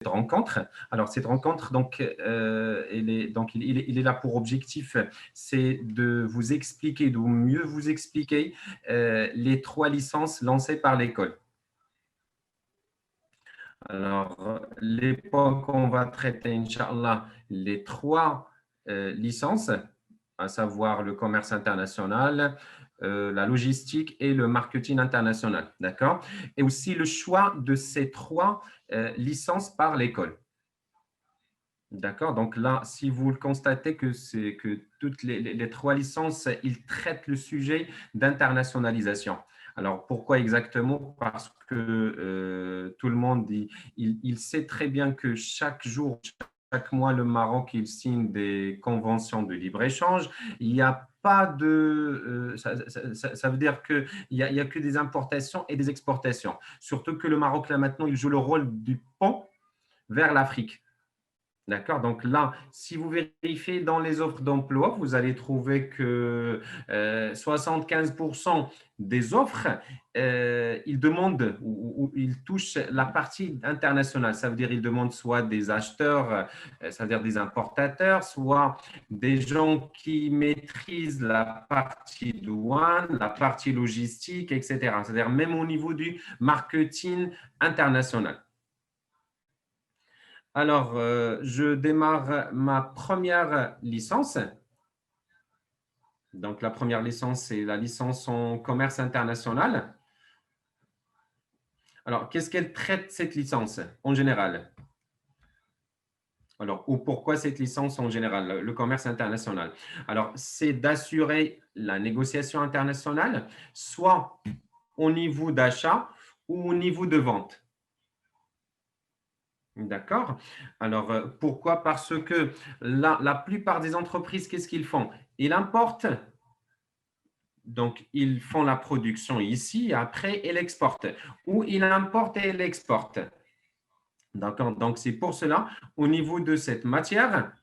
rencontre. Alors, cette rencontre, donc, il est là pour objectif, c'est de vous expliquer, de mieux vous expliquer les 3 licences lancées par l'école. Alors, l'époque, on va traiter, Inch'Allah, les 3 licences, à savoir le commerce international, la logistique et le marketing international. D'accord? Et aussi le choix de ces 3 licences par l'école. D'accord. Donc là, si vous le constatez que toutes les 3 licences, ils traitent le sujet d'internationalisation. Alors, pourquoi exactement? Parce que tout le monde, il sait très bien que chaque jour, chaque mois, le Maroc, il signe des conventions de libre-échange. Il n'y a pas de… ça veut dire qu'il n'y a que des importations et des exportations. Surtout que le Maroc, là maintenant, il joue le rôle du pont vers l'Afrique. D'accord. Donc là, si vous vérifiez dans les offres d'emploi, vous allez trouver que 75% des offres, ils demandent ou ils touchent la partie internationale. Ça veut dire qu'ils demandent soit des acheteurs, ça veut dire des importateurs, soit des gens qui maîtrisent la partie douane, la partie logistique, etc. C'est-à-dire même au niveau du marketing international. Alors, je démarre ma première licence. Donc, la première licence, c'est la licence en commerce international. Alors, qu'est-ce qu'elle traite, cette licence, en général? Alors, ou pourquoi cette licence en général, le commerce international? Alors, c'est d'assurer la négociation internationale, soit au niveau d'achat ou au niveau de vente. D'accord. Alors, pourquoi? Parce que la plupart des entreprises, qu'est-ce qu'ils font? Ils importent, donc ils font la production ici, après ils l'exportent. Ou ils importent et ils l'exportent. D'accord. Donc, c'est pour cela, au niveau de cette matière,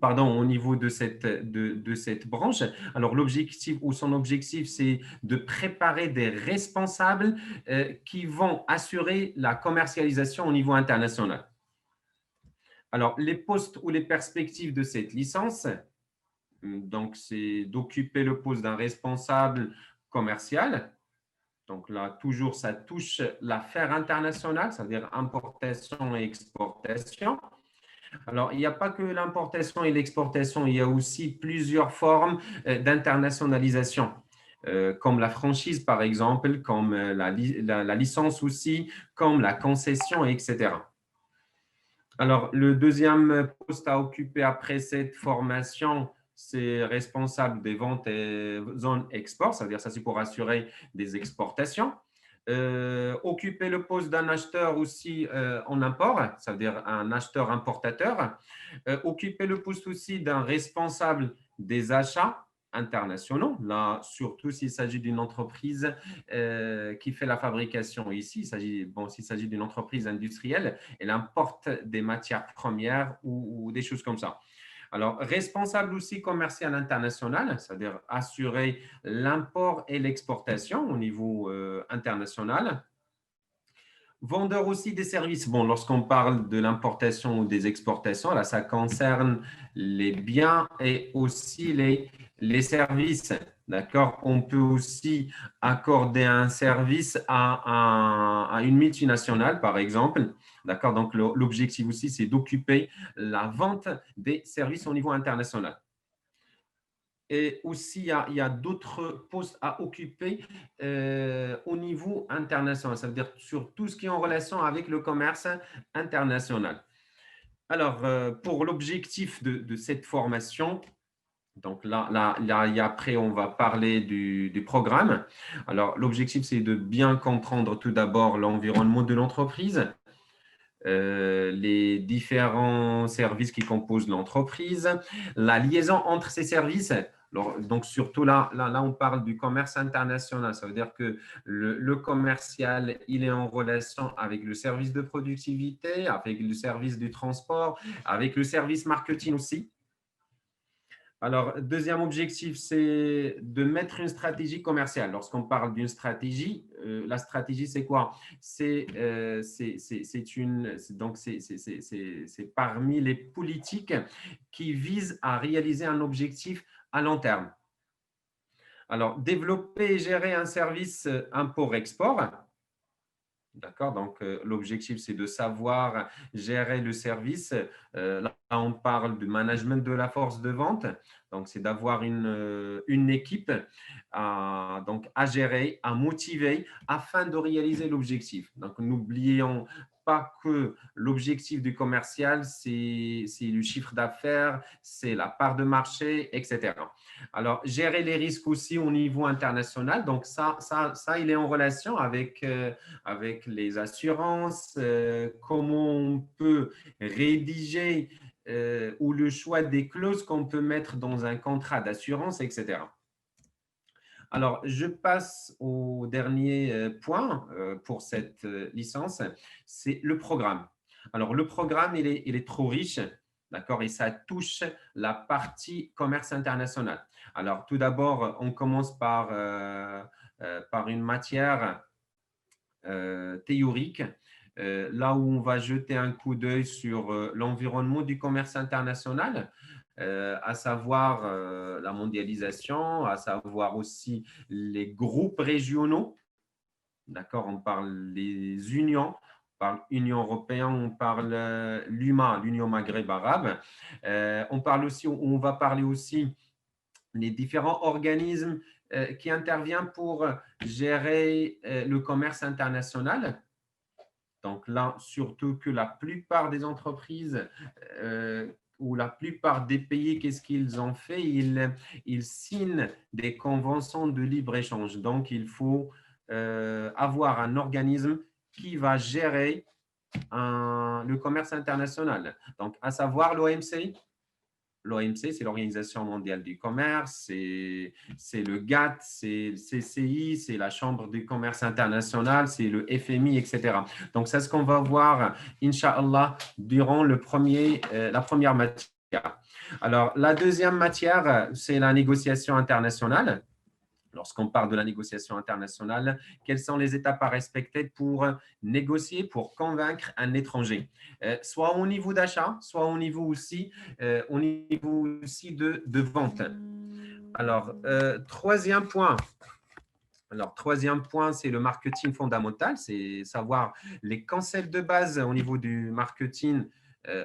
pardon, au niveau de cette branche, alors l'objectif ou son objectif, c'est de préparer des responsables qui vont assurer la commercialisation au niveau international. Alors, les postes ou les perspectives de cette licence, donc c'est d'occuper le poste d'un responsable commercial. Donc là, toujours, ça touche l'affaire internationale, c'est-à-dire importation et exportation. Alors, il n'y a pas que l'importation et l'exportation, il y a aussi plusieurs formes d'internationalisation, comme la franchise, par exemple, comme la licence aussi, comme la concession, etc. Alors, le deuxième poste à occuper après cette formation, c'est responsable des ventes et zones export, c'est-à-dire ça c'est pour assurer des exportations. Occuper le poste d'un acheteur aussi en import, c'est-à-dire un acheteur importateur. Occuper le poste aussi d'un responsable des achats internationaux, là, surtout s'il s'agit d'une entreprise qui fait la fabrication ici. S'il s'agit d'une entreprise industrielle, elle importe des matières premières ou des choses comme ça. Alors, responsable aussi commercial international, c'est-à-dire assurer l'import et l'exportation au niveau international. Vendeur aussi des services. Bon, lorsqu'on parle de l'importation ou des exportations, là, ça concerne les biens et aussi les services. D'accord? On peut aussi accorder un service à une multinationale, par exemple. D'accord? Donc, l'objectif aussi, c'est d'occuper la vente des services au niveau international. Et aussi, il y a d'autres postes à occuper au niveau international, ça veut dire sur tout ce qui est en relation avec le commerce international. Alors, pour l'objectif de cette formation, donc là, et après, on va parler du programme. Alors, l'objectif, c'est de bien comprendre tout d'abord l'environnement de l'entreprise, les différents services qui composent l'entreprise, la liaison entre ces services. Alors, donc, surtout là, on parle du commerce international. Ça veut dire que le commercial, il est en relation avec le service de productivité, avec le service du transport, avec le service marketing aussi. Alors, deuxième objectif, c'est de mettre une stratégie commerciale. Lorsqu'on parle d'une stratégie, la stratégie, c'est quoi? C'est parmi les politiques qui visent à réaliser un objectif à long terme. Alors, développer et gérer un service import-export. D'accord, donc l'objectif, c'est de savoir gérer le service. Là, on parle du management de la force de vente. Donc, c'est d'avoir une équipe donc, à gérer, à motiver afin de réaliser l'objectif. Donc, n'oublions pas que l'objectif du commercial, c'est le chiffre d'affaires, c'est la part de marché, etc. Alors, gérer les risques aussi au niveau international. Donc, il est en relation avec les assurances, comment on peut rédiger ou le choix des clauses qu'on peut mettre dans un contrat d'assurance, etc. Alors, je passe au dernier point pour cette licence, c'est le programme. Alors, le programme, il est trop riche, d'accord, et ça touche la partie commerce international. Alors, tout d'abord, on commence par une matière théorique, là où on va jeter un coup d'œil sur l'environnement du commerce international, à savoir la mondialisation, à savoir aussi les groupes régionaux. D'accord, on parle des unions, on parle Union européenne, on parle l'UMA, l'Union Maghreb arabe. On va parler aussi les différents organismes qui interviennent pour gérer le commerce international. Donc là, surtout que la plupart des entreprises ou la plupart des pays, qu'est-ce qu'ils ont fait? Ils signent des conventions de libre-échange. Donc, il faut avoir un organisme qui va gérer le commerce international. Donc, à savoir l'OMC. L'OMC, c'est l'Organisation mondiale du commerce, c'est le GATT, c'est le CCI, c'est la Chambre du commerce international, c'est le FMI, etc. Donc, c'est ce qu'on va voir, Inch'Allah, durant la première matière. Alors, la deuxième matière, c'est la négociation internationale. Lorsqu'on parle de la négociation internationale, quelles sont les étapes à respecter pour négocier, pour convaincre un étranger, soit au niveau d'achat, soit au niveau aussi de vente. Alors, troisième point, c'est le marketing fondamental, c'est savoir les concepts de base au niveau du marketing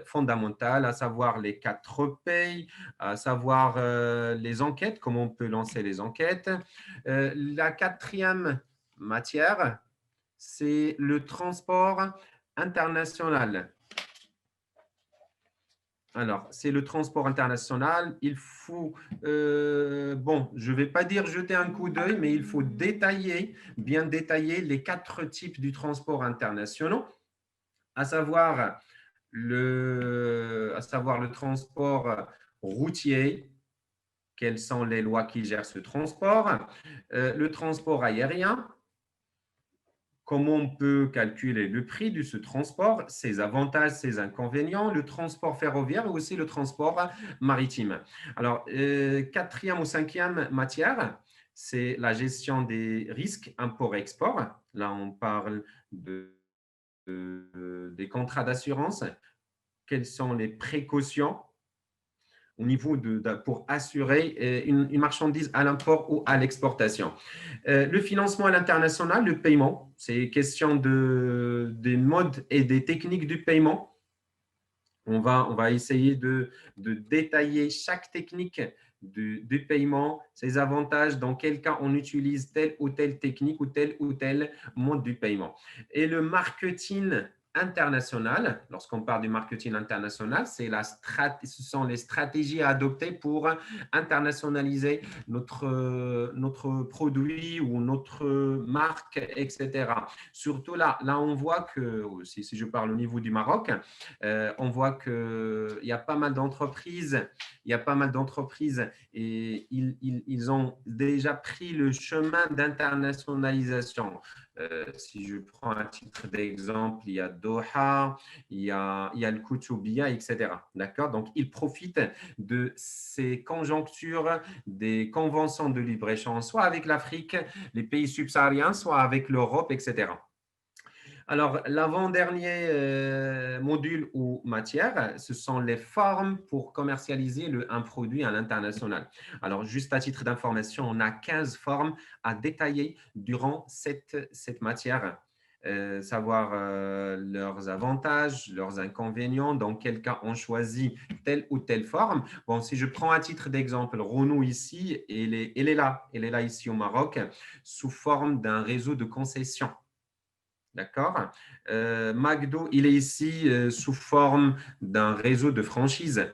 fondamental, à savoir les 4 P, à savoir les enquêtes, comment on peut lancer les enquêtes. La quatrième matière, c'est le transport international. Alors, c'est le transport international. Il faut, je ne vais pas dire jeter un coup d'œil, mais il faut bien détailler les 4 types du transport international, à savoir le transport routier, quelles sont les lois qui gèrent ce transport, le transport aérien, comment on peut calculer le prix de ce transport, ses avantages, ses inconvénients, le transport ferroviaire et aussi le transport maritime. Alors, quatrième ou cinquième matière, c'est la gestion des risques import-export. Là, on parle des contrats d'assurance. Quelles sont les précautions au niveau pour assurer une marchandise à l'import ou à l'exportation. Le financement à l'international, le paiement, c'est question des modes et des techniques du paiement. On va essayer de détailler chaque technique du paiement, ses avantages, dans quel cas on utilise telle ou telle technique ou tel mode du paiement. Et le marketing international, lorsqu'on parle du marketing international, ce sont les stratégies à adopter pour internationaliser notre produit ou notre marque, etc. Surtout là, on voit que, si je parle au niveau du Maroc, on voit qu'il y a pas mal d'entreprises, et ils ont déjà pris le chemin d'internationalisation. Si je prends un titre d'exemple, il y a Doha, il y a le Koutoubia, etc. D'accord? Donc, ils profitent de ces conjonctures, des conventions de libre-échange, soit avec l'Afrique, les pays subsahariens, soit avec l'Europe, etc. Alors, l'avant-dernier module ou matière, ce sont les formes pour commercialiser un produit à l'international. Alors, juste à titre d'information, on a 15 formes à détailler durant cette matière. Savoir leurs avantages, leurs inconvénients, dans quel cas on choisit telle ou telle forme. Bon, si je prends un titre d'exemple, Renault ici, elle est là ici au Maroc, sous forme d'un réseau de concessions. D'accord. McDo, il est ici sous forme d'un réseau de franchise.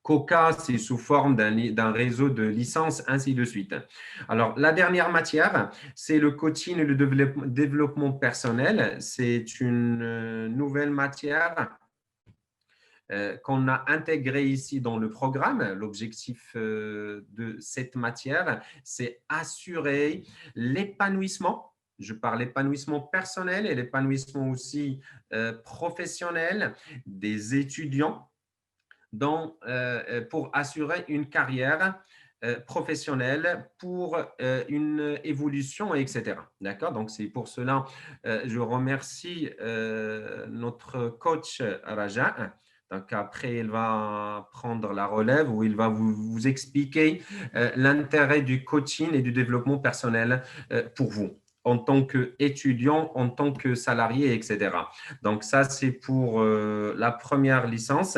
Coca, c'est sous forme d'un réseau de licences, ainsi de suite. Alors, la dernière matière, c'est le coaching et le développement personnel. C'est une nouvelle matière qu'on a intégrée ici dans le programme. L'objectif de cette matière, c'est assurer l'épanouissement. Je parle épanouissement personnel et l'épanouissement aussi professionnel des étudiants pour assurer une carrière professionnelle, pour une évolution, etc. D'accord? Donc, c'est pour cela je remercie notre coach Raja. Donc, après, il va prendre la relève où il va vous expliquer l'intérêt du coaching et du développement personnel pour vous en tant qu'étudiant, en tant que salarié, etc. Donc, ça, c'est pour la première licence,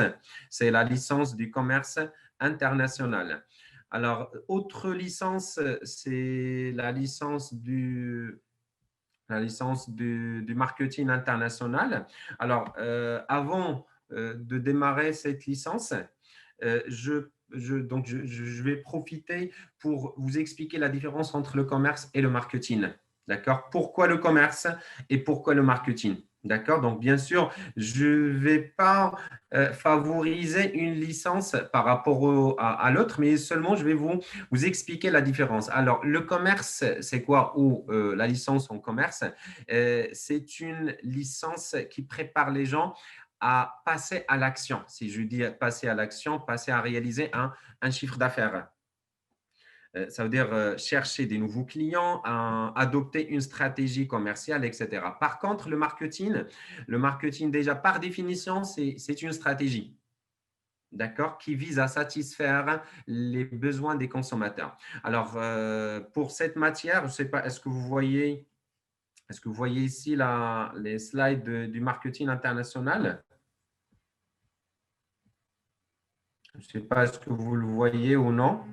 c'est la licence du commerce international. Alors, autre licence, c'est la licence du marketing international. Alors, avant de démarrer cette licence, je vais profiter pour vous expliquer la différence entre le commerce et le marketing. D'accord? Pourquoi le commerce et pourquoi le marketing? D'accord? Donc, bien sûr, je ne vais pas favoriser une licence par rapport à l'autre, mais seulement je vais vous expliquer la différence. Alors, le commerce, c'est quoi? Ou la licence en commerce, c'est une licence qui prépare les gens à passer à l'action. Si je dis passer à l'action, passer à réaliser un chiffre d'affaires. Ça veut dire chercher des nouveaux clients, adopter une stratégie commerciale, etc. Par contre, le marketing déjà par définition, c'est une stratégie. D'accord, qui vise à satisfaire les besoins des consommateurs. Alors, pour cette matière, je ne sais pas, est-ce que vous voyez ici les slides du marketing international? Je ne sais pas, est-ce que vous le voyez ou non?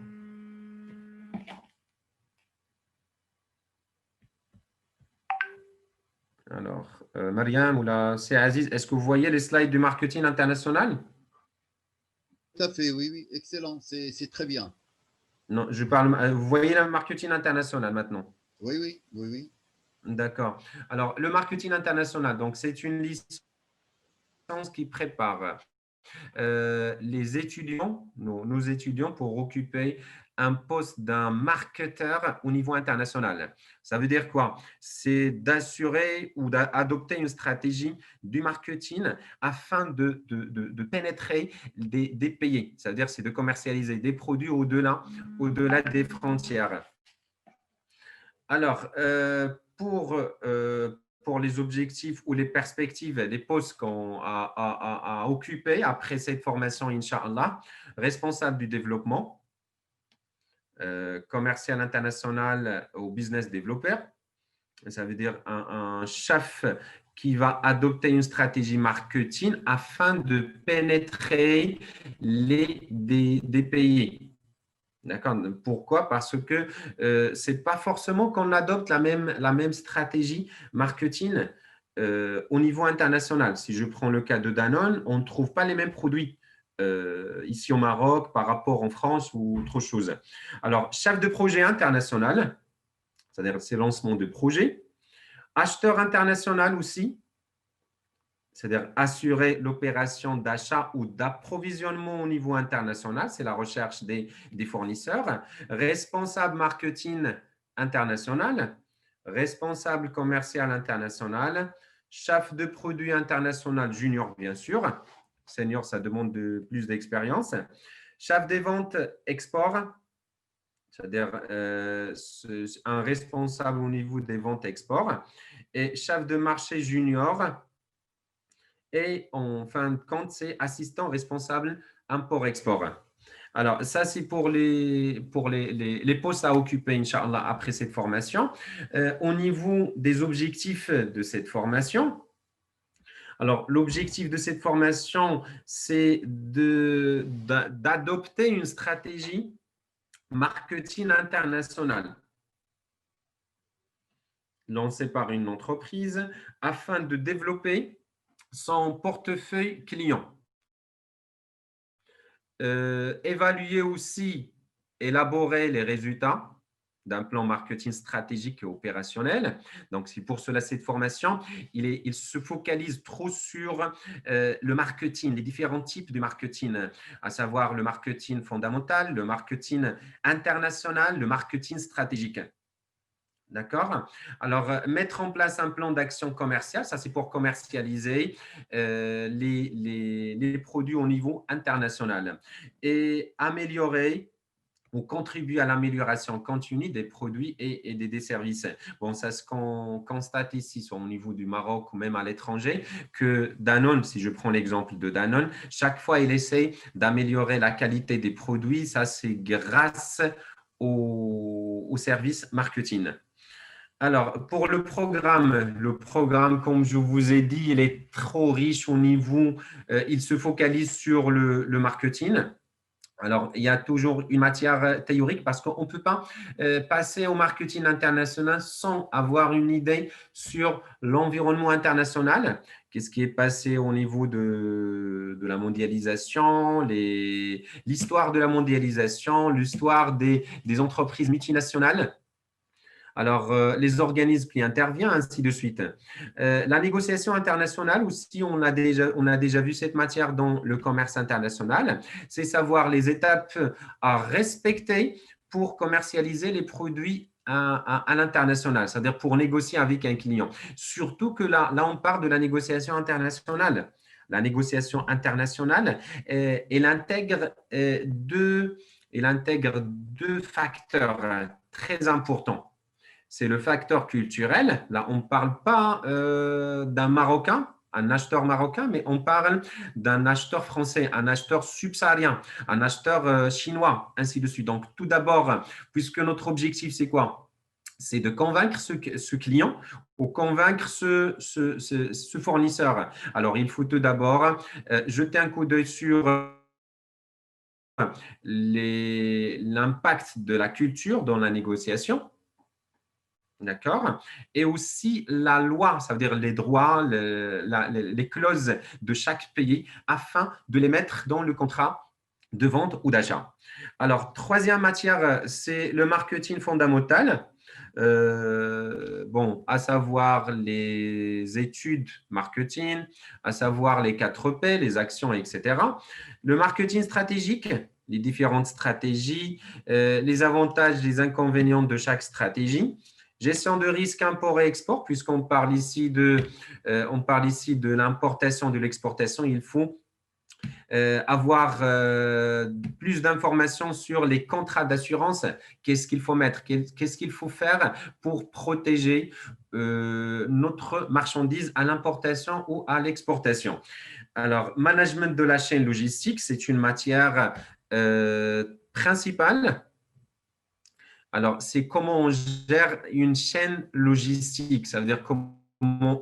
Alors, Mariam ou c'est Aziz, est-ce que vous voyez les slides du marketing international? Tout à fait, oui, oui, excellent, c'est très bien. Non, je parle. Vous voyez le marketing international maintenant? Oui, oui, oui, oui. D'accord. Alors, le marketing international, donc c'est une licence qui prépare les étudiants, nos étudiants, pour occuper un poste d'un marketeur au niveau international. Ça veut dire quoi? C'est d'assurer ou d'adopter une stratégie du marketing afin de pénétrer des pays. Ça veut dire c'est de commercialiser des produits au-delà des frontières. Alors, pour les objectifs ou les perspectives des postes qu'on a à occuper après cette formation, Inch'Allah, responsable du développement, commercial international ou business développeur, ça veut dire un chef qui va adopter une stratégie marketing afin de pénétrer des pays. D'accord. Pourquoi? Parce que ce n'est pas forcément qu'on adopte la même stratégie marketing au niveau international. Si je prends le cas de Danone, on ne trouve pas les mêmes produits ici au Maroc par rapport en France ou autre chose. Alors, chef de projet international, c'est-à-dire c'est lancement de projet. Acheteur international aussi, c'est-à-dire assurer l'opération d'achat ou d'approvisionnement au niveau international, c'est la recherche des fournisseurs. Responsable marketing international, responsable commercial international, chef de produit international junior, bien sûr. Senior, ça demande plus d'expérience. Chef des ventes export, c'est-à-dire un responsable au niveau des ventes export. Et chef de marché junior. Et en fin de compte, c'est assistant responsable import-export. Alors, ça, c'est pour les postes à occuper, Inch'Allah, après cette formation. Au niveau des objectifs de cette formation, alors, l'objectif de cette formation, c'est d'adopter une stratégie marketing internationale lancée par une entreprise afin de développer son portefeuille client. Évaluer aussi, élaborer les résultats d'un plan marketing stratégique et opérationnel. Donc, c'est pour cela, cette formation, il se focalise trop sur le marketing, les différents types de marketing, à savoir le marketing fondamental, le marketing international, le marketing stratégique. D'accord? Alors, mettre en place un plan d'action commercial, ça c'est pour commercialiser les produits au niveau international et améliorer ou contribuer à l'amélioration continue des produits et des services. Bon, ça ce qu'on constate ici, soit au niveau du Maroc ou même à l'étranger, que Danone, si je prends l'exemple de Danone, chaque fois il essaie d'améliorer la qualité des produits. Ça, c'est grâce au service marketing. Alors, pour le programme, comme je vous ai dit, il est trop riche au niveau, il se focalise sur le marketing. Alors, il y a toujours une matière théorique parce qu'on ne peut pas passer au marketing international sans avoir une idée sur l'environnement international. Qu'est-ce qui est passé au niveau de la mondialisation, l'histoire de la mondialisation, l'histoire des entreprises multinationales. Alors, les organismes qui interviennent, ainsi de suite. La négociation internationale aussi, on a déjà vu cette matière dans le commerce international, c'est savoir les étapes à respecter pour commercialiser les produits à l'international, c'est-à-dire pour négocier avec un client. Surtout que là, on parle de la négociation internationale. La négociation internationale, elle intègre deux facteurs très importants. C'est le facteur culturel. Là, on ne parle pas d'un Marocain, un acheteur marocain, mais on parle d'un acheteur français, un acheteur subsaharien, un acheteur chinois, ainsi de suite. Donc, tout d'abord, puisque notre objectif, c'est quoi? C'est de convaincre ce client ou convaincre ce fournisseur. Alors, il faut tout d'abord jeter un coup d'œil sur l'impact de la culture dans la négociation. D'accord? Et aussi la loi, ça veut dire les droits, les clauses de chaque pays afin de les mettre dans le contrat de vente ou d'achat. Alors, troisième matière, c'est le marketing fondamental. Bon, à savoir les études marketing, à savoir les 4 P, les actions, etc. Le marketing stratégique, les différentes stratégies, les avantages, les inconvénients de chaque stratégie. Gestion de risque import et export, puisqu'on parle ici de l'importation, de l'exportation, il faut avoir plus d'informations sur les contrats d'assurance. Qu'est-ce qu'il faut mettre? Qu'est-ce qu'il faut faire pour protéger notre marchandise à l'importation ou à l'exportation? Alors, management de la chaîne logistique, c'est une matière principale. Alors, c'est comment on gère une chaîne logistique. Ça veut dire comment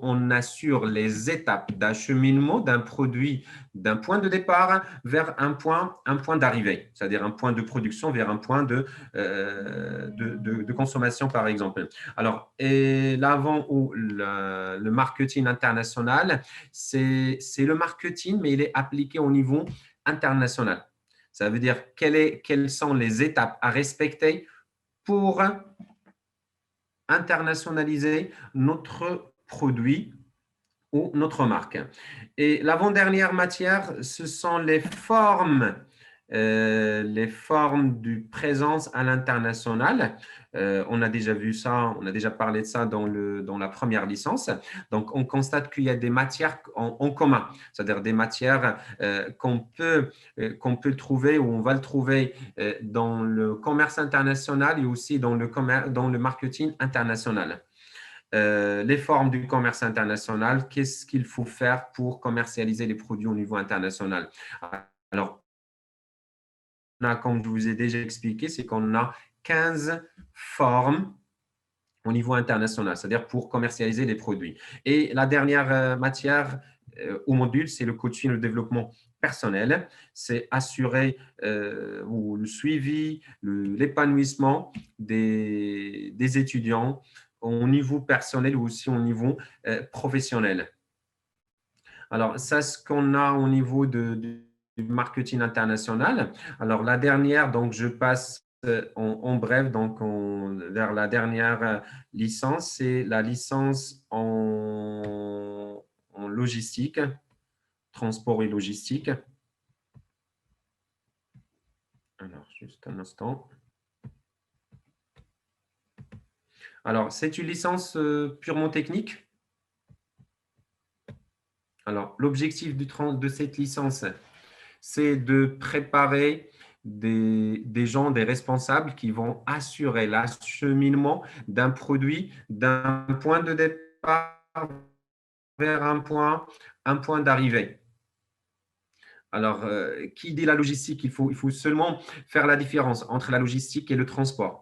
on assure les étapes d'acheminement d'un produit d'un point de départ vers un point d'arrivée, c'est-à-dire un point de production vers un point de consommation, par exemple. Alors, et l'avant ou le marketing international, c'est le marketing, mais il est appliqué au niveau international. Ça veut dire quelles sont les étapes à respecter pour internationaliser notre produit ou notre marque. Et l'avant-dernière matière, ce sont les formes les formes de présence à l'international. On a déjà vu ça, on a déjà parlé de ça dans la première licence. Donc, on constate qu'il y a des matières en commun, c'est-à-dire des matières qu'on peut trouver ou on va le trouver dans le commerce international et aussi dans le marketing international. Les formes du commerce international, qu'est-ce qu'il faut faire pour commercialiser les produits au niveau international? Alors, comme je vous ai déjà expliqué, c'est qu'on a 15 formes au niveau international, c'est-à-dire pour commercialiser les produits. Et la dernière matière ou module, c'est le coaching, le développement personnel. C'est assurer ou le suivi, l'épanouissement des étudiants au niveau personnel ou aussi au niveau professionnel. Alors, ça, ce qu'on a au niveau du marketing international. Alors, la dernière, donc, je passe en bref vers la dernière licence, c'est la licence en logistique, transport et logistique. Alors, juste un instant. Alors, c'est une licence purement technique. Alors, l'objectif de cette licence, c'est de préparer des gens, des responsables qui vont assurer l'acheminement d'un produit d'un point de départ vers un point d'arrivée. Alors, qui dit la logistique? Il faut seulement faire la différence entre la logistique et le transport.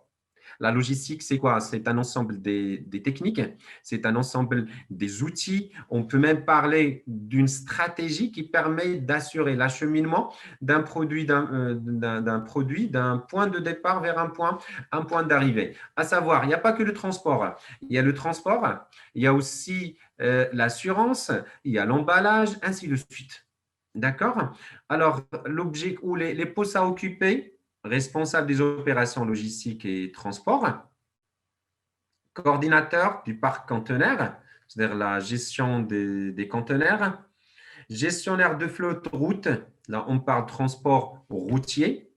La logistique, c'est quoi? C'est un ensemble des techniques, c'est un ensemble des outils. On peut même parler d'une stratégie qui permet d'assurer l'acheminement d'un produit, d'un point de départ vers un point d'arrivée. À savoir, il n'y a pas que le transport. Il y a le transport, il y a aussi l'assurance, il y a l'emballage, ainsi de suite. D'accord? Alors, l'objet ou les postes à occuper, responsable des opérations logistiques et transport, coordinateur du parc conteneur, c'est-à-dire la gestion des conteneurs, gestionnaire de flotte route, là on parle transport routier,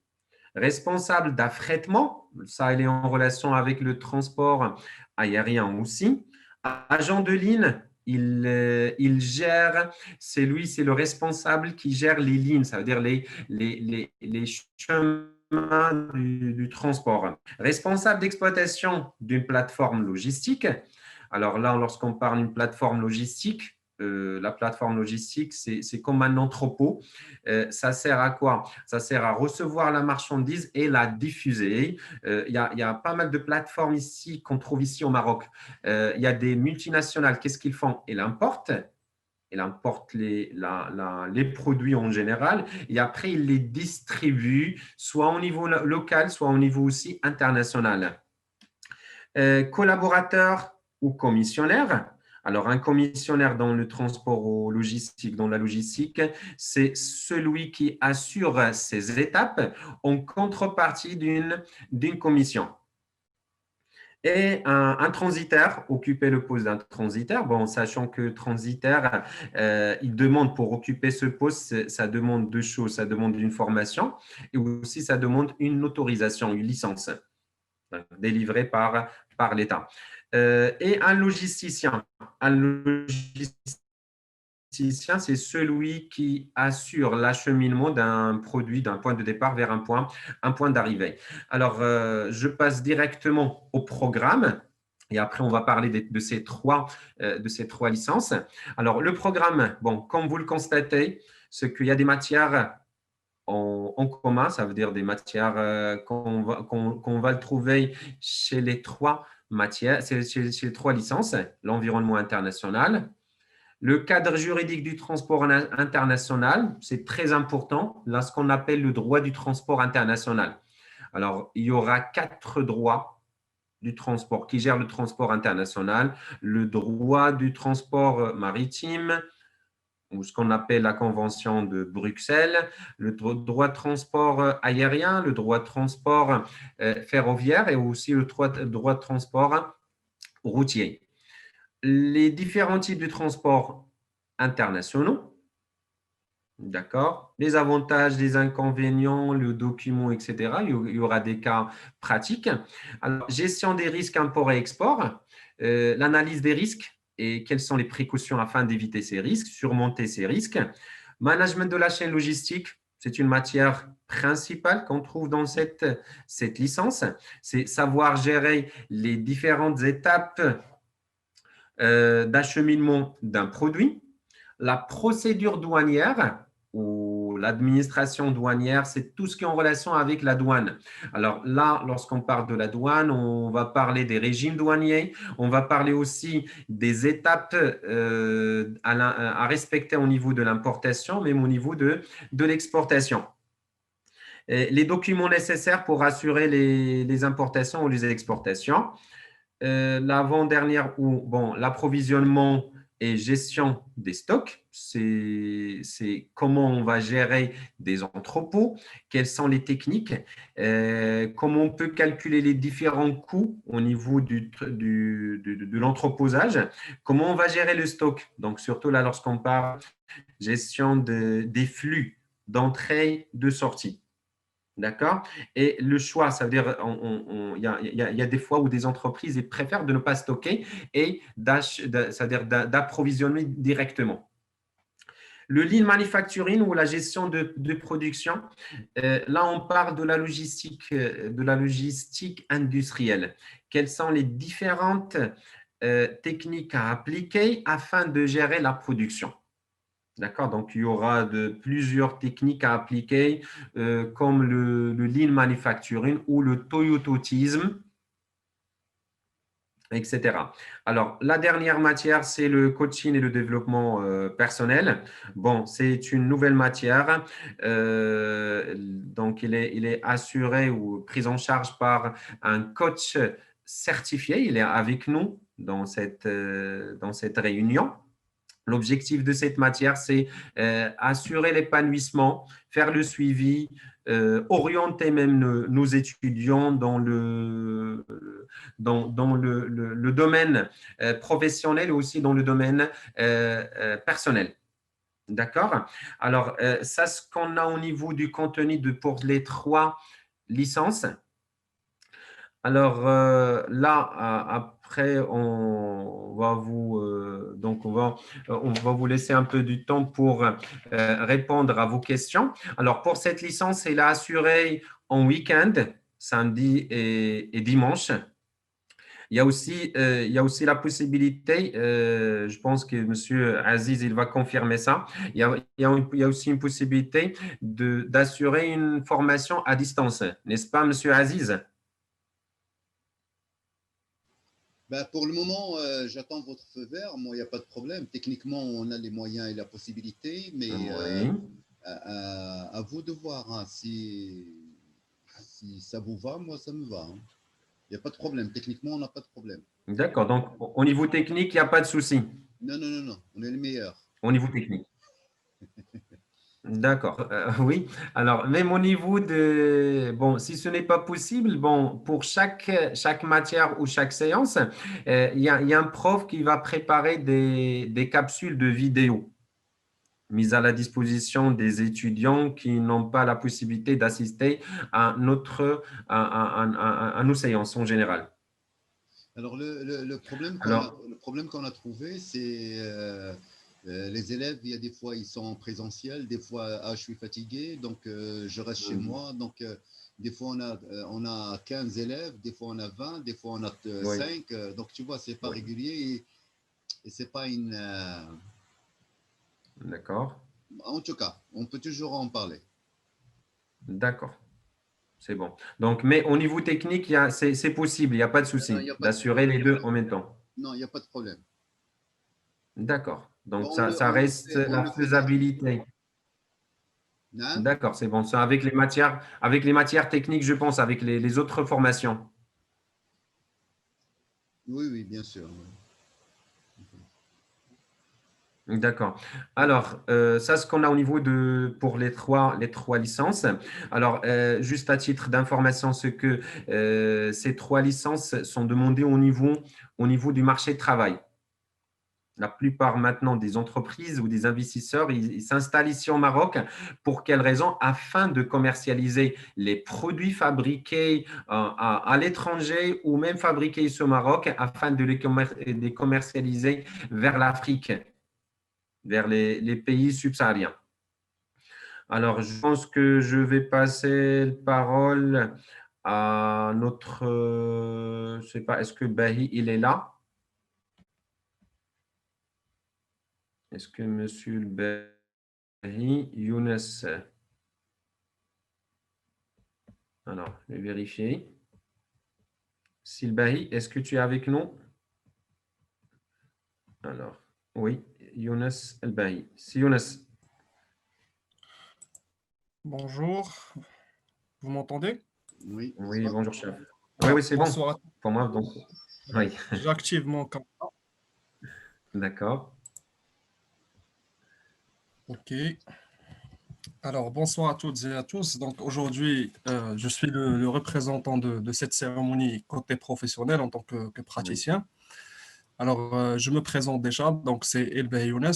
responsable d'affrètement, ça il est en relation avec le transport aérien aussi, agent de ligne, il gère, c'est le responsable qui gère les lignes, ça veut dire les chemins du transport. Responsable d'exploitation d'une plateforme logistique. Alors là, lorsqu'on parle d'une plateforme logistique, la plateforme logistique, c'est comme un entrepôt. Ça sert à quoi? Ça sert à recevoir la marchandise et la diffuser. Il y a pas mal de plateformes ici qu'on trouve ici au Maroc. Il y a des multinationales, qu'est-ce qu'ils font? Ils importent. Il importe les produits en général et après, il les distribue soit au niveau local, soit au niveau aussi international. Collaborateur ou commissionnaire. Alors, un commissionnaire dans le transport logistique, dans la logistique, c'est celui qui assure ces étapes en contrepartie d'une commission. Et un transitaire, occuper le poste d'un transitaire, bon, sachant que transitaire, il demande pour occuper ce poste, ça demande deux choses. Ça demande une formation et aussi ça demande une autorisation, une licence délivrée par l'État. Et un logisticien. Un logisticien, c'est celui qui assure l'acheminement d'un produit d'un point de départ vers un point d'arrivée. Alors, je passe directement au programme. Et après, on va parler de ces trois licences. Alors, le programme, bon, comme vous le constatez, c'est qu'il y a des matières en commun, ça veut dire des matières qu'on va le trouver chez les trois matières, chez les trois licences, l'environnement international, le cadre juridique du transport international, c'est très important, là, ce qu'on appelle le droit du transport international. Alors, il y aura 4 droits du transport qui gèrent le transport international, le droit du transport maritime, ou ce qu'on appelle la Convention de Bruxelles, le droit de transport aérien, le droit de transport ferroviaire et aussi le droit de transport routier. Les différents types de transports internationaux, D'accord. Les avantages, les inconvénients, le document, etc. Il y aura des cas pratiques. Alors, gestion des risques import et export, l'analyse des risques et quelles sont les précautions afin d'éviter ces risques, surmonter ces risques. Management de la chaîne logistique, c'est une matière principale qu'on trouve dans cette licence. C'est savoir gérer les différentes étapes d'acheminement d'un produit. La procédure douanière ou l'administration douanière, c'est tout ce qui est en relation avec la douane. Alors là, lorsqu'on parle de la douane, on va parler des régimes douaniers, on va parler aussi des étapes à respecter au niveau de l'importation, même au niveau de l'exportation. Les documents nécessaires pour assurer les importations ou les exportations. L'avant-dernière ou bon, l'approvisionnement et gestion des stocks, c'est comment on va gérer des entrepôts, quelles sont les techniques, comment on peut calculer les différents coûts au niveau de l'entreposage, comment on va gérer le stock. Donc, surtout là, lorsqu'on parle gestion des flux d'entrée, de sortie. D'accord. Et le choix, ça veut dire, il y a des fois où des entreprises préfèrent de ne pas stocker et c'est-à-dire d'approvisionner directement. Le lean manufacturing ou la gestion de production, là, on parle de la logistique industrielle. Quelles sont les différentes techniques à appliquer afin de gérer la production? D'accord, donc il y aura plusieurs techniques à appliquer, comme le lean manufacturing ou le toyototisme, etc. Alors, la dernière matière, c'est le coaching et le développement personnel. Bon, c'est une nouvelle matière. Donc, il est assuré ou pris en charge par un coach certifié. Il est avec nous dans cette réunion. L'objectif de cette matière, c'est assurer l'épanouissement, faire le suivi, orienter même nos étudiants dans le domaine professionnel et aussi dans le domaine personnel. D'accord? Alors, ça, ce qu'on a au niveau du contenu pour les 3 licences. Alors là, après, on va vous laisser un peu du temps pour répondre à vos questions. Alors, pour cette licence, elle est assurée en week-end, samedi et dimanche. Il y a aussi la possibilité, je pense que M. Aziz, il va confirmer ça, il y a aussi une possibilité d'assurer une formation à distance, n'est-ce pas, M. Aziz? Ben, pour le moment, j'attends votre feu vert. Moi, il n'y a pas de problème. Techniquement, on a les moyens et la possibilité, mais Oui. à vous de voir, hein. Si ça vous va, moi, ça me va, hein. Il n'y a pas de problème. Techniquement, on n'a pas de problème. D'accord. Donc, au niveau technique, il n'y a pas de souci. Non, non, non, non. On est les meilleurs. Au niveau technique. D'accord. Oui. Alors, même au niveau bon, si ce n'est pas possible, bon, pour chaque matière ou chaque séance, il y a un prof qui va préparer des capsules de vidéo mises à la disposition des étudiants qui n'ont pas la possibilité d'assister à nos séances en général. Alors, Alors, le problème qu'on a trouvé, c'est les élèves, il y a des fois, ils sont en présentiel, des fois, ah, je suis fatigué, donc je reste chez moi. Donc, des fois, on a 15 élèves, des fois, on a 20, des fois, on a oui, 5. Donc, tu vois, c'est pas oui. régulier et c'est pas une. D'accord. En tout cas, on peut toujours en parler. D'accord. C'est bon. Donc, mais au niveau technique, c'est possible, il n'y a pas de Non, il souci n'y a pas de d'assurer problème. les deux en même temps. Non, il n'y a pas de problème. D'accord. Donc, Bon, ça reste on la le fait bien. faisabilité. Hein. D'accord, c'est bon. Ça, avec les matières techniques, je pense, avec les autres formations. Oui, oui, bien sûr. D'accord. Alors, ça, ce qu'on a au niveau pour les trois licences. Alors, juste à titre d'information, ce que ces 3 licences sont demandées au niveau du marché de travail. La plupart maintenant des entreprises ou des investisseurs, ils s'installent ici au Maroc. Pour quelle raison? Afin de commercialiser les produits fabriqués à l'étranger ou même fabriqués ici au Maroc, afin de les commercialiser vers l'Afrique, vers les pays subsahariens. Alors, je pense que je vais passer la parole à notre, je ne sais pas, est-ce que Bahi, il est là? Est-ce que Monsieur Bahi, Younes, alors, je vais vérifier. Silbahi, est-ce que tu es avec nous? Alors, oui, Younes El-Bahi. Si Younes, Bonjour, vous m'entendez? Oui, oui, bonsoir. bonjour chef. Oui, oui, c'est bon. Bonsoir à tous. Pour moi, donc, oui, J'active mon caméra. d'accord. OK. Alors, bonsoir à toutes et à tous. Donc, aujourd'hui, je suis le représentant de cette cérémonie côté professionnel en tant que Oui, praticien. Alors, je me présente déjà. Donc, c'est Elbey Younes.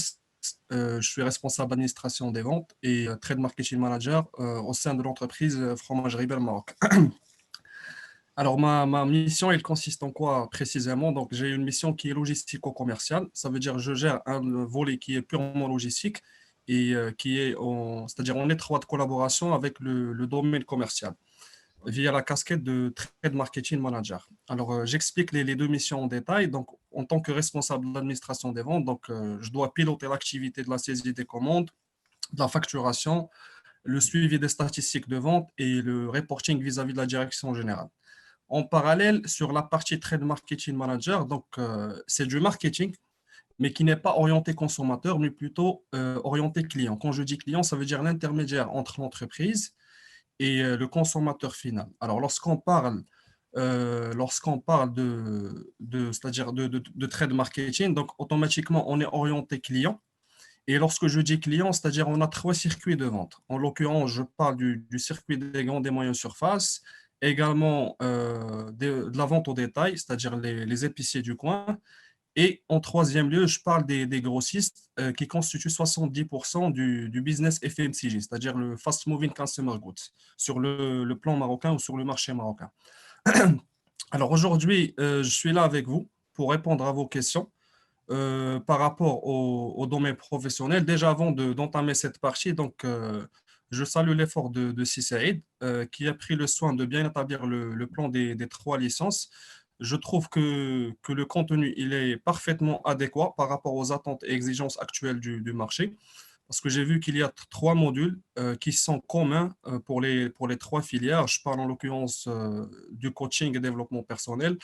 Je suis responsable d'administration des ventes et trade marketing manager au sein de l'entreprise Fromagerie Bel Maroc. Alors, ma mission, elle consiste en quoi précisément? Donc, j'ai une mission qui est logistico-commerciale. Ça veut dire que je gère un volet qui est purement logistique et qui est c'est-à-dire en étroite collaboration avec le domaine commercial via la casquette de trade marketing manager. Alors, j'explique les deux missions en détail. Donc, en tant que responsable de l'administration des ventes, donc, je dois piloter l'activité de la saisie des commandes, de la facturation, le suivi des statistiques de vente et le reporting vis-à-vis de la direction générale. En parallèle, sur la partie trade marketing manager, donc c'est du marketing, mais qui n'est pas orienté consommateur, mais plutôt orienté client. Quand je dis client, ça veut dire l'intermédiaire entre l'entreprise et le consommateur final. Alors, lorsqu'on parle c'est-à-dire de trade marketing, donc automatiquement, on est orienté client. Et lorsque je dis client, c'est-à-dire on a trois circuits de vente. En l'occurrence, je parle du circuit des grandes et moyennes surfaces, également de la vente au détail, c'est-à-dire les épiciers du coin. Et en troisième lieu, je parle des grossistes qui constituent 70% du business FMCG, c'est-à-dire le Fast Moving Consumer Goods, sur le plan marocain ou sur le marché marocain. Alors aujourd'hui, je suis là avec vous pour répondre à vos questions par rapport au domaine professionnel. Déjà avant d'entamer cette partie, donc, je salue l'effort de Saïd, qui a pris le soin de bien établir le plan des trois licences. Je trouve que le contenu il est parfaitement adéquat par rapport aux attentes et exigences actuelles du marché. Parce que j'ai vu qu'il y a trois modules qui sont communs pour les trois filières. Je parle en l'occurrence du coaching et développement personnel.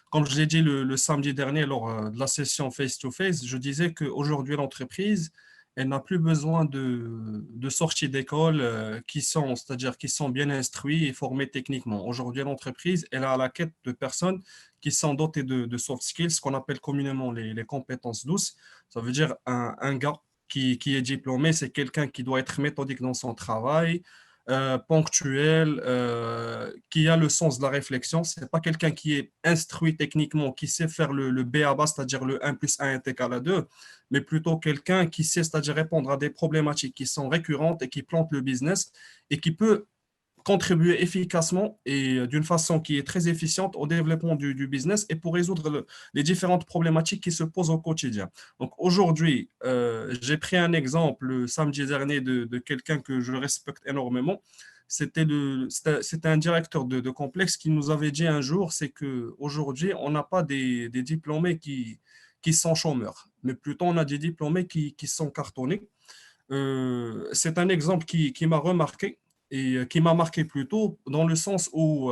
Comme je l'ai dit le samedi dernier lors de la session face-to-face, je disais qu'aujourd'hui, l'entreprise, elle n'a plus besoin de sorties d'école c'est-à-dire qui sont bien instruits et formés techniquement. Aujourd'hui, l'entreprise, elle a à la quête de personnes qui sont dotées de soft skills, ce qu'on appelle communément les compétences douces. Ça veut dire un gars qui est diplômé, c'est quelqu'un qui doit être méthodique dans son travail, ponctuel, qui a le sens de la réflexion. Ce n'est pas quelqu'un qui est instruit techniquement, qui sait faire le B à bas, c'est-à-dire le 1 plus 1 est égal à 2, mais plutôt quelqu'un qui sait, c'est-à-dire répondre à des problématiques qui sont récurrentes et qui plantent le business et qui peut contribuer efficacement et d'une façon qui est très efficiente au développement du business et pour résoudre les différentes problématiques qui se posent au quotidien. Donc aujourd'hui, j'ai pris un exemple le samedi dernier de quelqu'un que je respecte énormément. C'était un directeur de complexe qui nous avait dit un jour, c'est qu'aujourd'hui, on n'a pas des diplômés qui sont chômeurs, mais plutôt on a des diplômés qui sont cartonnés. C'est un exemple qui m'a remarqué et qui m'a marqué plutôt dans le sens où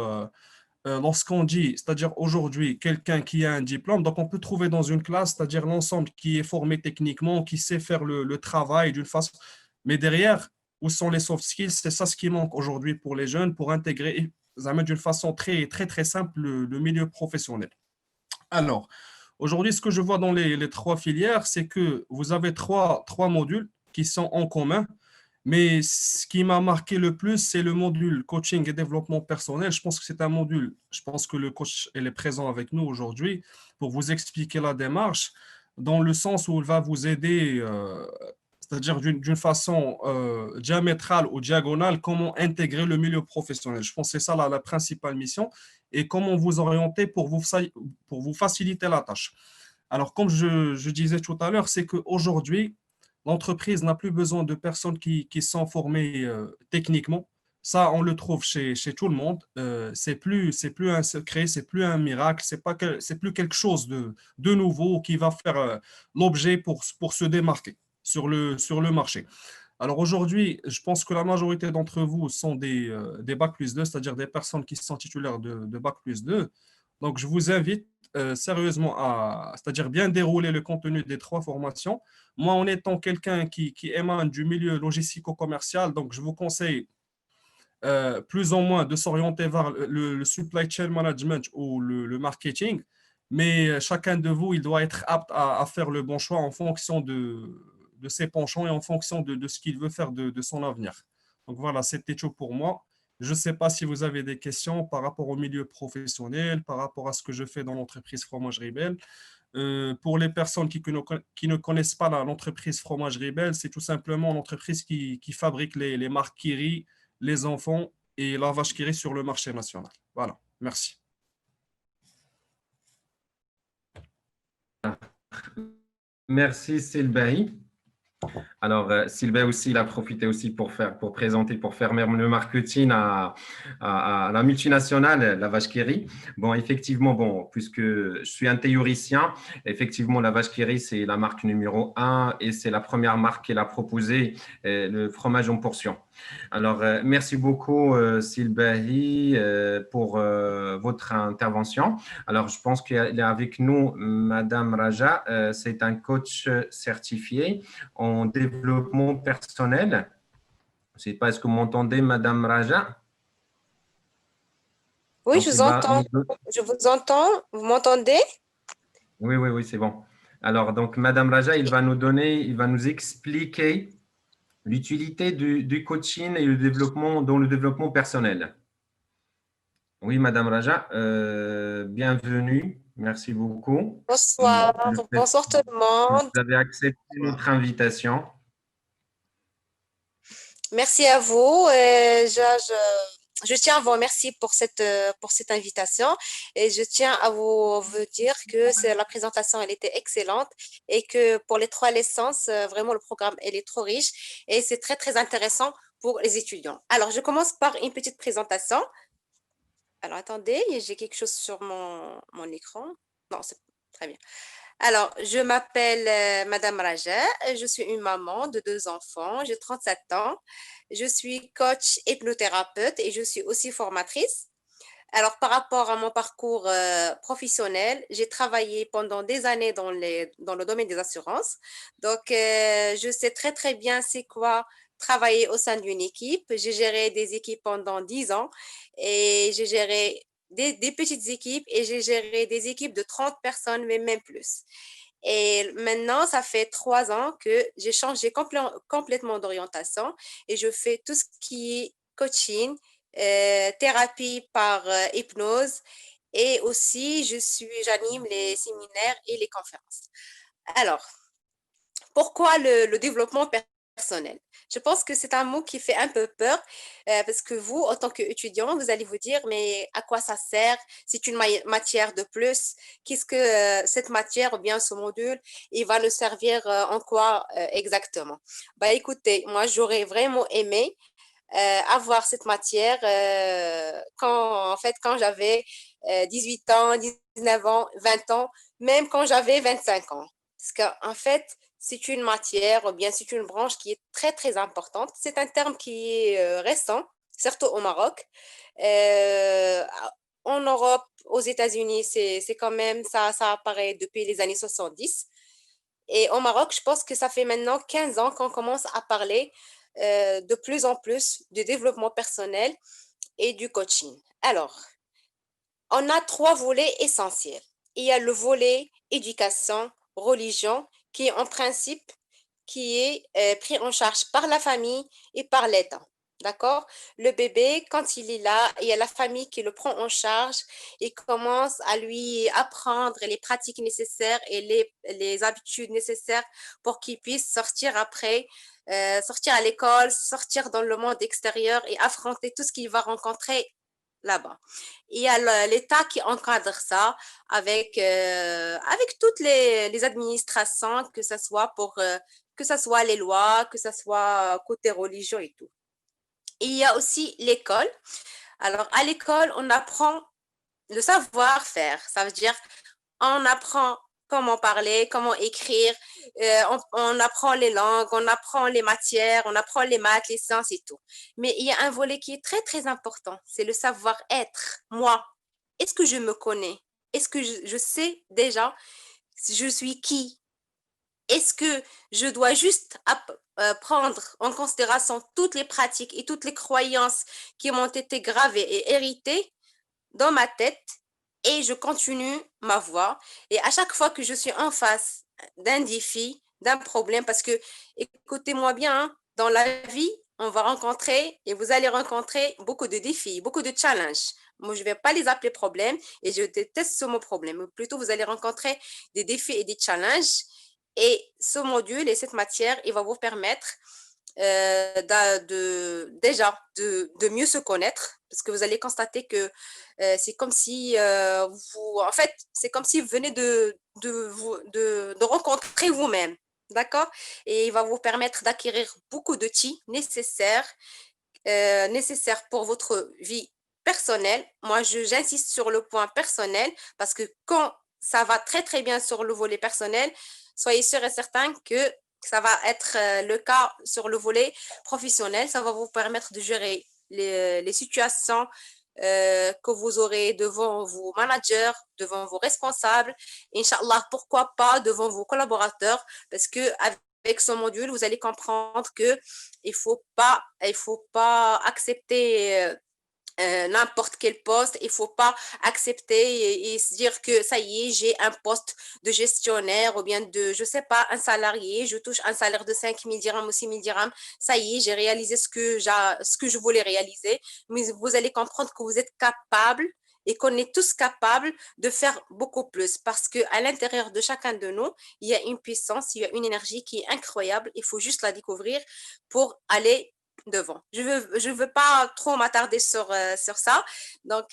lorsqu'on dit, c'est-à-dire aujourd'hui, quelqu'un qui a un diplôme, donc on peut trouver dans une classe, c'est-à-dire l'ensemble qui est formé techniquement, qui sait faire le travail d'une façon, mais derrière, où sont les soft skills? C'est ça ce qui manque aujourd'hui pour les jeunes pour intégrer d'une façon très, très, très simple le milieu professionnel. Alors, aujourd'hui, ce que je vois dans les trois filières, c'est que vous avez trois modules qui sont en commun. Mais ce qui m'a marqué le plus, c'est le module coaching et développement personnel. Je pense que c'est un module, je pense que le coach elle est présent avec nous aujourd'hui pour vous expliquer la démarche. dans le sens où il va vous aider, c'est-à-dire d'une façon diamétrale ou diagonale, comment intégrer le milieu professionnel. Je pense que c'est ça la principale mission et comment vous orienter pour vous faciliter la tâche. Alors, comme je disais tout à l'heure, c'est qu'aujourd'hui, l'entreprise n'a plus besoin de personnes qui sont formées techniquement. Ça, on le trouve chez tout le monde. C'est plus un secret, c'est plus un miracle, c'est plus quelque chose de nouveau qui va faire l'objet pour se démarquer sur le marché. Alors aujourd'hui, je pense que la majorité d'entre vous sont des Bac plus 2, c'est-à-dire des personnes qui sont titulaires de Bac plus 2. Donc, je vous invite sérieusement c'est-à-dire bien dérouler le contenu des trois formations. Moi, en étant quelqu'un qui émane du milieu logistico-commercial, donc je vous conseille plus ou moins de s'orienter vers le supply chain management ou le marketing, mais chacun de vous, il doit être apte à faire le bon choix en fonction de ses penchants et en fonction de ce qu'il veut faire de son avenir. Donc voilà, c'était tout pour moi. Je ne sais pas si vous avez des questions par rapport au milieu professionnel, par rapport à ce que je fais dans l'entreprise Fromagerie Belle. Pour les personnes qui ne connaissent pas l'entreprise Fromagerie Belle, c'est tout simplement l'entreprise qui fabrique les marques Kiri, les enfants et la vache qui rit sur le marché national. Voilà, merci. Merci Sylvain. Alors, Sylvain aussi, il a profité aussi pour présenter, pour faire même le marketing à la multinationale, la vache qui rit. Bon, effectivement, bon, puisque je suis un théoricien, effectivement, la vache qui rit, c'est la marque numéro un et c'est la première marque qu'elle a proposée, le fromage en portion. Alors, merci beaucoup, Sylvain, pour votre intervention. Alors, je pense qu'il est avec nous, Madame Raja, c'est un coach certifié en développement personnel. Je ne sais pas, est-ce que vous m'entendez, Madame Raja? Oui, Donc, je vous il va entends. Je vous entends. Vous m'entendez? Oui, oui, oui, c'est bon. Alors, donc, Madame Raja, il va nous expliquer l'utilité du coaching et le développement dans le développement personnel. Oui, Madame Raja, bienvenue. Merci beaucoup. Bonsoir. Bonsoir tout le monde. Vous avez accepté notre invitation. Merci à vous. Je tiens à vous remercier pour cette invitation et je tiens à vous dire que la présentation, elle était excellente et que pour les trois licences, vraiment, le programme, elle est trop riche et c'est très, très intéressant pour les étudiants. Alors, je commence par une petite présentation. Alors, attendez, j'ai quelque chose sur mon écran. Non, c'est très bien. Alors, je m'appelle Madame Raja, je suis une maman de 2 enfants, j'ai 37 ans, je suis coach hypnothérapeute et je suis aussi formatrice. Alors, par rapport à mon parcours professionnel, j'ai travaillé pendant des années dans le domaine des assurances. Donc, je sais très, très bien c'est quoi travailler au sein d'une équipe. J'ai géré des équipes pendant 10 ans et j'ai géré des petites équipes et j'ai géré des équipes de 30 personnes, mais même plus. Et maintenant, ça fait 3 ans que j'ai changé complètement d'orientation et je fais tout ce qui est coaching, thérapie par hypnose et aussi j'anime les séminaires et les conférences. Alors, pourquoi le développement personnel? Je pense que c'est un mot qui fait un peu peur parce que vous, en tant qu'étudiant, vous allez vous dire, mais à quoi ça sert? C'est une matière de plus. Qu'est-ce que cette matière ou bien ce module, il va nous servir en quoi exactement? Bah, écoutez, moi, j'aurais vraiment aimé avoir cette matière quand j'avais 18 ans, 19 ans, 20 ans, même quand j'avais 25 ans. Parce qu'en fait, c'est une matière, ou bien c'est une branche qui est très, très importante. C'est un terme qui est récent, surtout au Maroc. Euh, En Europe, aux États-Unis, c'est quand même, ça apparaît depuis les années 70. Et au Maroc, je pense que ça fait maintenant 15 ans qu'on commence à parler de plus en plus du développement personnel et du coaching. Alors, on a 3 volets essentiels. Il y a le volet éducation, religion, qui est en principe qui est pris en charge par la famille et par l'État. D'accord? Le bébé, quand il est là, il y a la famille qui le prend en charge et commence à lui apprendre les pratiques nécessaires et les habitudes nécessaires pour qu'il puisse sortir après, sortir à l'école, sortir dans le monde extérieur et affronter tout ce qu'il va rencontrer là-bas. Il y a l'État qui encadre ça avec toutes les administrations, que ce soit les lois, que ce soit côté religion et tout. Et il y a aussi l'école. Alors, à l'école, on apprend le savoir-faire. Ça veut dire, on apprend comment parler, comment écrire, on apprend les langues, on apprend les matières, on apprend les maths, les sciences et tout. Mais il y a un volet qui est très, très important, c'est le savoir-être. Moi, est-ce que je me connais? Est-ce que je sais déjà je suis qui? Est-ce que je dois juste prendre en considération toutes les pratiques et toutes les croyances qui m'ont été gravées et héritées dans ma tête et je continue ma voie. Et à chaque fois que je suis en face d'un défi, d'un problème, parce que écoutez-moi bien, hein, dans la vie, on va rencontrer et vous allez rencontrer beaucoup de défis, beaucoup de challenges. Moi, je ne vais pas les appeler problèmes et je déteste ce mot problème. Plutôt, vous allez rencontrer des défis et des challenges. Et ce module et cette matière, il va vous permettre de mieux se connaître parce que vous allez constater que c'est comme si en fait, c'est comme si vous venez de rencontrer vous-même. D'accord? Et il va vous permettre d'acquérir beaucoup d'outils nécessaires pour votre vie personnelle. Moi, j'insiste sur le point personnel parce que quand ça va très, très bien sur le volet personnel, soyez sûr et certain que ça va être le cas sur le volet professionnel. Ça va vous permettre de gérer les situations que vous aurez devant vos managers, devant vos responsables, Inch'Allah, pourquoi pas devant vos collaborateurs, parce que avec ce module, vous allez comprendre que il faut pas accepter n'importe quel poste. Il ne faut pas accepter et se dire que ça y est, j'ai un poste de gestionnaire ou bien de, je ne sais pas, un salarié, je touche un salaire de 5 000 dirhams ou 6 000 dirhams. Ça y est, j'ai réalisé ce que je voulais réaliser. Mais vous allez comprendre que vous êtes capable et qu'on est tous capables de faire beaucoup plus parce qu'à l'intérieur de chacun de nous, il y a une puissance, il y a une énergie qui est incroyable. Il faut juste la découvrir pour aller devant. Je veux pas trop m'attarder sur ça. Donc,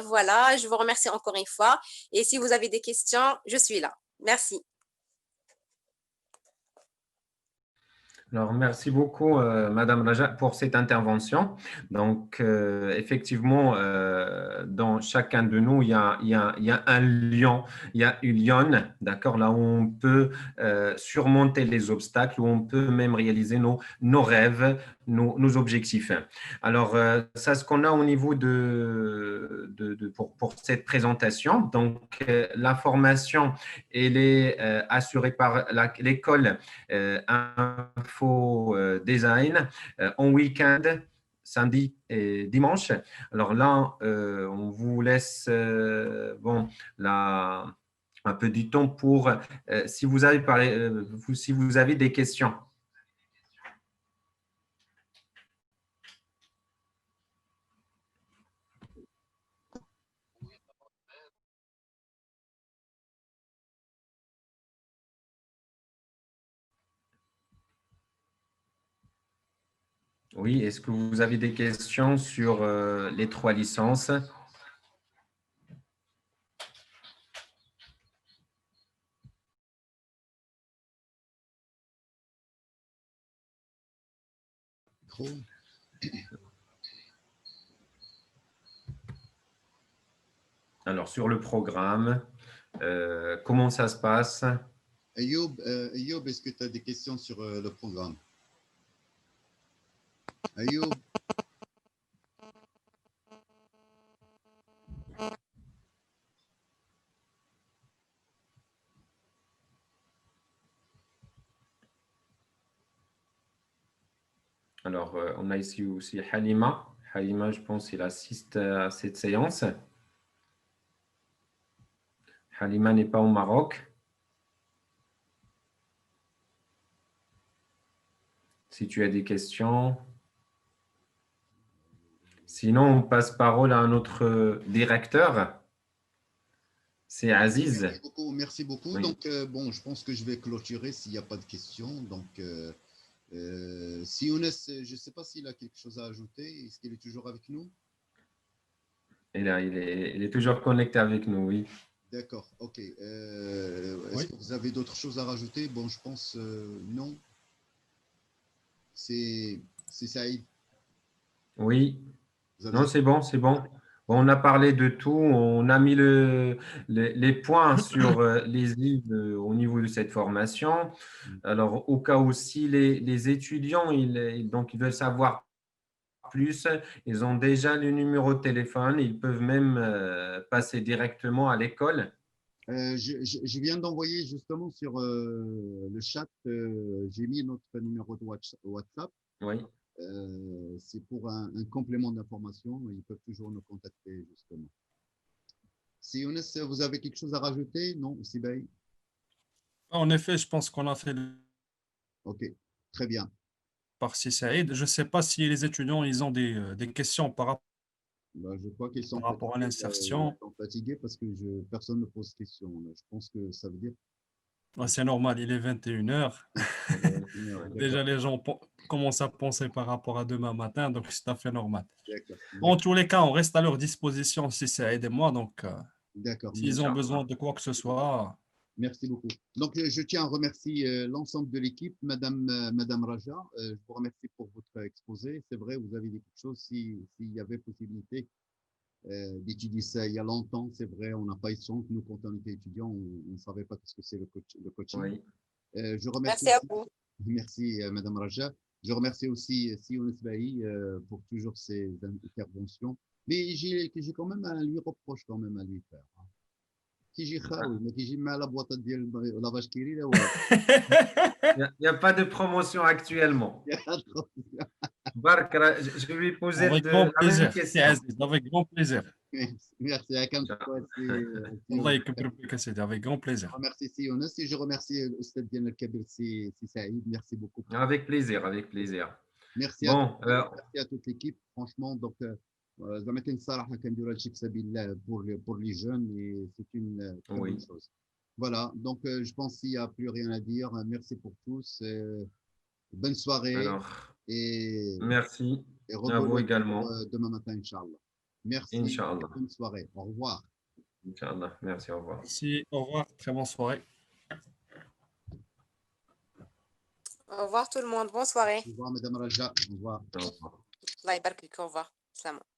voilà, je vous remercie encore une fois. Et si vous avez des questions, je suis là. Merci. Alors, merci beaucoup, Madame Raja, pour cette intervention. Donc, effectivement, dans chacun de nous, il y a un lion, il y a une lionne, d'accord, là où on peut surmonter les obstacles, où on peut même réaliser nos rêves, nos objectifs. Alors, ça, ce qu'on a au niveau pour cette présentation. Donc, la formation, elle est assurée par l'école Info Design en week-end, samedi et dimanche. Alors là, on vous laisse un peu du temps pour si vous avez si vous avez des questions. Oui, est-ce que vous avez des questions sur les 3 licences? Alors, sur le programme, comment ça se passe? Ayoub, est-ce que tu as des questions sur le programme? Ayoub? Alors, on a ici aussi Halima. Halima, je pense qu'il assiste à cette séance. Halima n'est pas au Maroc. Si tu as des questions. Sinon, on passe parole à un autre directeur, c'est Aziz. Merci beaucoup, merci beaucoup. Oui. Donc, bon, je pense que je vais clôturer s'il n'y a pas de questions. Donc, si Younes, je ne sais pas s'il a quelque chose à ajouter. Est-ce qu'il est toujours avec nous? Et là, il est toujours connecté avec nous, oui. D'accord, ok. Est-ce Oui. que vous avez d'autres choses à rajouter? Bon, je pense non. C'est Saïd. Oui, Vous avez... non, c'est bon, c'est bon. On a parlé de tout, on a mis les points sur les îles au niveau de cette formation. Alors, au cas où si les étudiants, donc, ils veulent savoir plus, ils ont déjà le numéro de téléphone, ils peuvent même passer directement à l'école. Je viens d'envoyer justement sur le chat, j'ai mis notre numéro de WhatsApp. Oui. C'est pour un complément d'information. Ils peuvent toujours nous contacter justement. Si Younes, vous avez quelque chose à rajouter? Non, Sibaï? En effet, je pense qu'on a fait le Ok, très bien. partie Saïd. Je ne sais pas si les étudiants ils ont des questions Bah, je crois qu'ils sont par rapport à fatigués, ils l'insertion. sont fatigués parce que personne ne pose question. Je pense que ça veut dire. Ouais, c'est normal, il est 21 h. Déjà, D'accord, les gens commencent à penser par rapport à demain matin, donc c'est tout à fait normal. d'accord, En tous les cas, on reste à leur disposition si Saïd et moi. Donc, d'accord. s'ils ont besoin de quoi que ce soit, Merci beaucoup. Donc, je tiens à remercier l'ensemble de l'équipe, Madame Raja. Je vous remercie pour votre exposé. C'est vrai, vous avez dit quelque chose. S'il y avait possibilité d'étudier ça il y a longtemps, c'est vrai, on n'a pas eu de chance. Nous, quand on était étudiants, on ne savait pas ce que c'est le coaching. Oui. Je remercie Merci à aussi, vous. merci Madame Raja. Je remercie aussi Sion Esbahi pour toujours ses interventions. Mais j'ai quand même un lui reproche quand même à lui faire. كيجي خاوي ما كيجي مع لا بواطه ديال لافاج كيري لا والو. Il n'y a pas de promotion actuellement. Bark, je vais lui poser avec grand la même plaisir. C'est question. Aziz, avec grand plaisir. Merci كنشكر سي Allah يونس. يكبر بك سيدي, avec grand plaisir. remercie سي يونس et je remercie الاستاذ ديالنا الكبير سي سعيد. Merci beaucoup. Avec plaisir, avec plaisir. Merci à Bon, merci à toute l'équipe franchement. Donc زعما كاين الصراحه كنديروا هادشي في سبيل الله pour les jeunes et c'est une très bonne oui. chose. Voilà, donc je pense qu'il n'y a plus rien à dire. Merci pour tous. Bonne soirée Alors, et, merci et à vous rebelote pour également. demain matin, Inch'Allah. Merci et Inch'Allah. bonne soirée. Au revoir. Inch'Allah. Merci, au revoir. Merci, au revoir, très bonne soirée. Au revoir tout le monde. Bonne soirée. Au revoir, Madame Raja. Au revoir. Au revoir. Allah يبارك فيك. Au revoir. Salam.